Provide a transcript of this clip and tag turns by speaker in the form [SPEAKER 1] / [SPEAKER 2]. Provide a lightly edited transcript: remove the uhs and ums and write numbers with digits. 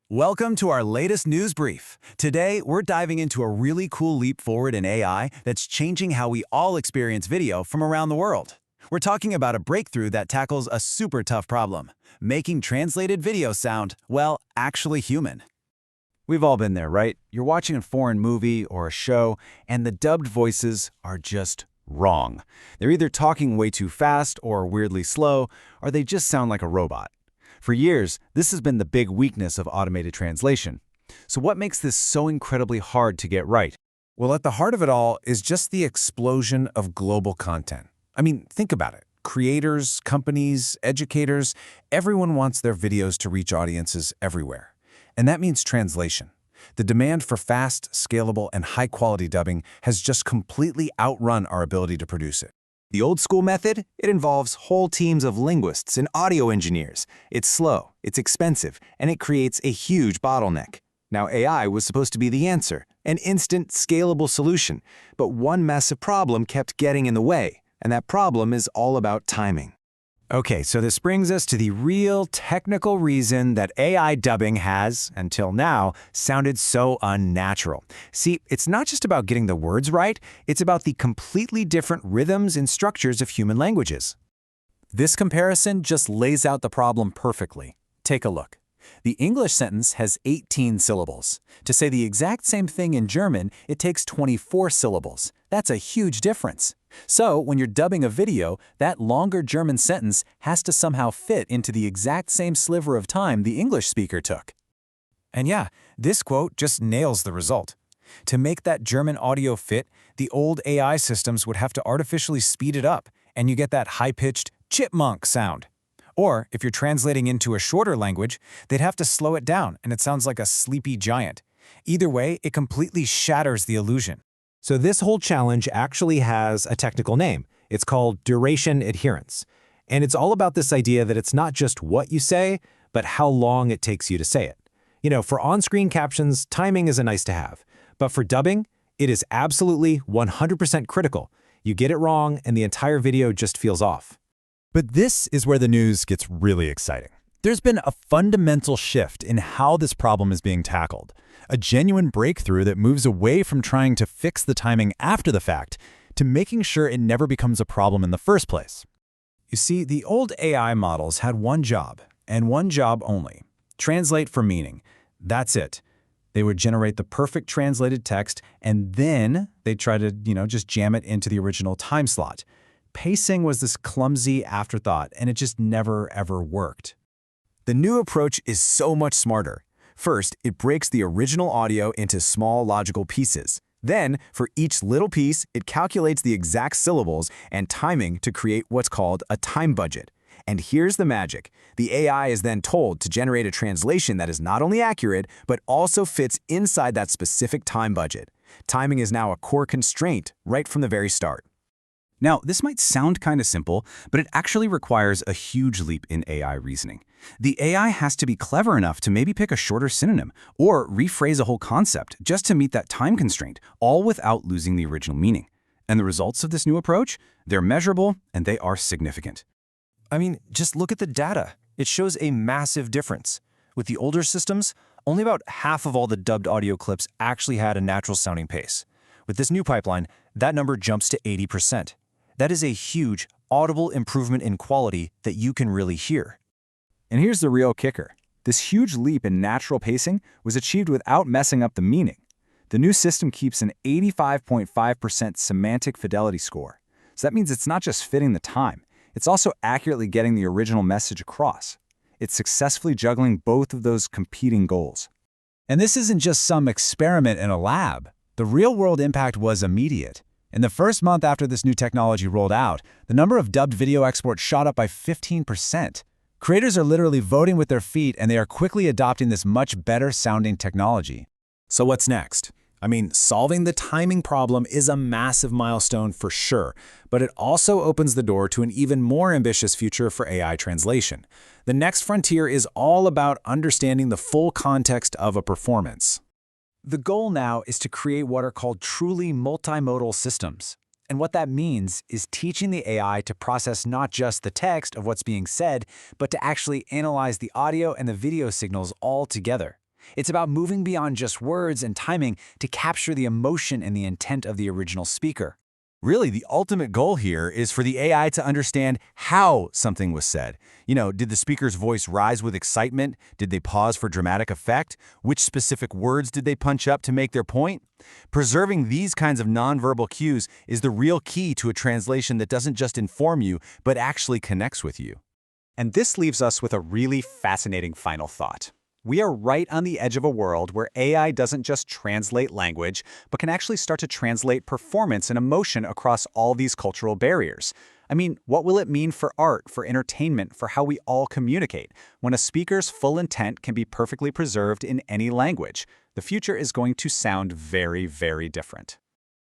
[SPEAKER 1] Welcome to our latest news brief. Today, we're diving into a really cool leap forward in AI that's changing how we all experience video from around the world. We're talking about a breakthrough that tackles a super tough problem, making translated video sound, well, actually human. We've all been there, right? You're watching a foreign movie or a show, and the dubbed voices are just wrong. They're either talking way too fast or weirdly slow, or they just sound like a robot. For years, this has been the big weakness of automated translation. So what makes this so incredibly hard to get right?
[SPEAKER 2] Well, at the heart of it all is just the explosion of global content. I mean, think about it. Creators, companies, educators, everyone wants their videos to reach audiences everywhere. And that means translation. The demand for fast, scalable, and high-quality dubbing has just completely outrun our ability to produce it.
[SPEAKER 3] The old-school method, it involves whole teams of linguists and audio engineers. It's slow, it's expensive, and it creates a huge bottleneck. Now, AI was supposed to be the answer, an instant, scalable solution. But one massive problem kept getting in the way, and that problem is all about timing.
[SPEAKER 1] Okay, so this brings us to the real technical reason that AI dubbing has, until now, sounded so unnatural. See, it's not just about getting the words right, it's about the completely different rhythms and structures of human languages. This comparison just lays out the problem perfectly. Take a look. The English sentence has 18 syllables. To say the exact same thing in German, it takes 24 syllables. That's a huge difference. So, when you're dubbing a video, that longer German sentence has to somehow fit into the exact same sliver of time the English speaker took. And yeah, this quote just nails the result. To make that German audio fit, the old AI systems would have to artificially speed it up, and you get that high-pitched chipmunk sound. Or, if you're translating into a shorter language, they'd have to slow it down, and it sounds like a sleepy giant. Either way, it completely shatters the illusion.
[SPEAKER 4] So this whole challenge actually has a technical name. It's called Duration Adherence. And it's all about this idea that it's not just what you say, but how long it takes you to say it. You know, for on-screen captions, timing is a nice to have. But for dubbing, it is absolutely 100% critical. You get it wrong, and the entire video just feels off.
[SPEAKER 5] But this is where the news gets really exciting. There's been a fundamental shift in how this problem is being tackled, a genuine breakthrough that moves away from trying to fix the timing after the fact to making sure it never becomes a problem in the first place.
[SPEAKER 1] You see, the old AI models had one job, and one job only: translate for meaning. That's it. They would generate the perfect translated text, and then they'd try to, just jam it into the original time slot. Pacing was this clumsy afterthought, and it just never, ever worked. The new approach is so much smarter. First, it breaks the original audio into small logical pieces. Then, for each little piece, it calculates the exact syllables and timing to create what's called a time budget. And here's the magic. The AI is then told to generate a translation that is not only accurate, but also fits inside that specific time budget. Timing is now a core constraint right from the very start. Now, this might sound kind of simple, but it actually requires a huge leap in AI reasoning. The AI has to be clever enough to maybe pick a shorter synonym or rephrase a whole concept just to meet that time constraint, all without losing the original meaning. And the results of this new approach? They're measurable and they are significant.
[SPEAKER 6] I mean, just look at the data. It shows a massive difference. With the older systems, only about half of all the dubbed audio clips actually had a natural sounding pace. With this new pipeline, that number jumps to 80%. That is a huge, audible improvement in quality that you can really hear.
[SPEAKER 1] And here's the real kicker. This huge leap in natural pacing was achieved without messing up the meaning. The new system keeps an 85.5% semantic fidelity score. So that means it's not just fitting the time, it's also accurately getting the original message across. It's successfully juggling both of those competing goals. And this isn't just some experiment in a lab. The real-world impact was immediate. In the first month after this new technology rolled out, the number of dubbed video exports shot up by 15%. Creators are literally voting with their feet, and they are quickly adopting this much better-sounding technology.
[SPEAKER 2] So what's next? I mean, solving the timing problem is a massive milestone for sure, but it also opens the door to an even more ambitious future for AI translation. The next frontier is all about understanding the full context of a performance.
[SPEAKER 1] The goal now is to create what are called truly multimodal systems. And what that means is teaching the AI to process not just the text of what's being said, but to actually analyze the audio and the video signals all together. It's about moving beyond just words and timing to capture the emotion and the intent of the original speaker.
[SPEAKER 2] Really, the ultimate goal here is for the AI to understand how something was said. Did the speaker's voice rise with excitement? Did they pause for dramatic effect? Which specific words did they punch up to make their point? Preserving these kinds of nonverbal cues is the real key to a translation that doesn't just inform you, but actually connects with you.
[SPEAKER 1] And this leaves us with a really fascinating final thought. We are right on the edge of a world where AI doesn't just translate language, but can actually start to translate performance and emotion across all these cultural barriers. I mean, what will it mean for art, for entertainment, for how we all communicate, when a speaker's full intent can be perfectly preserved in any language? The future is going to sound very, very different.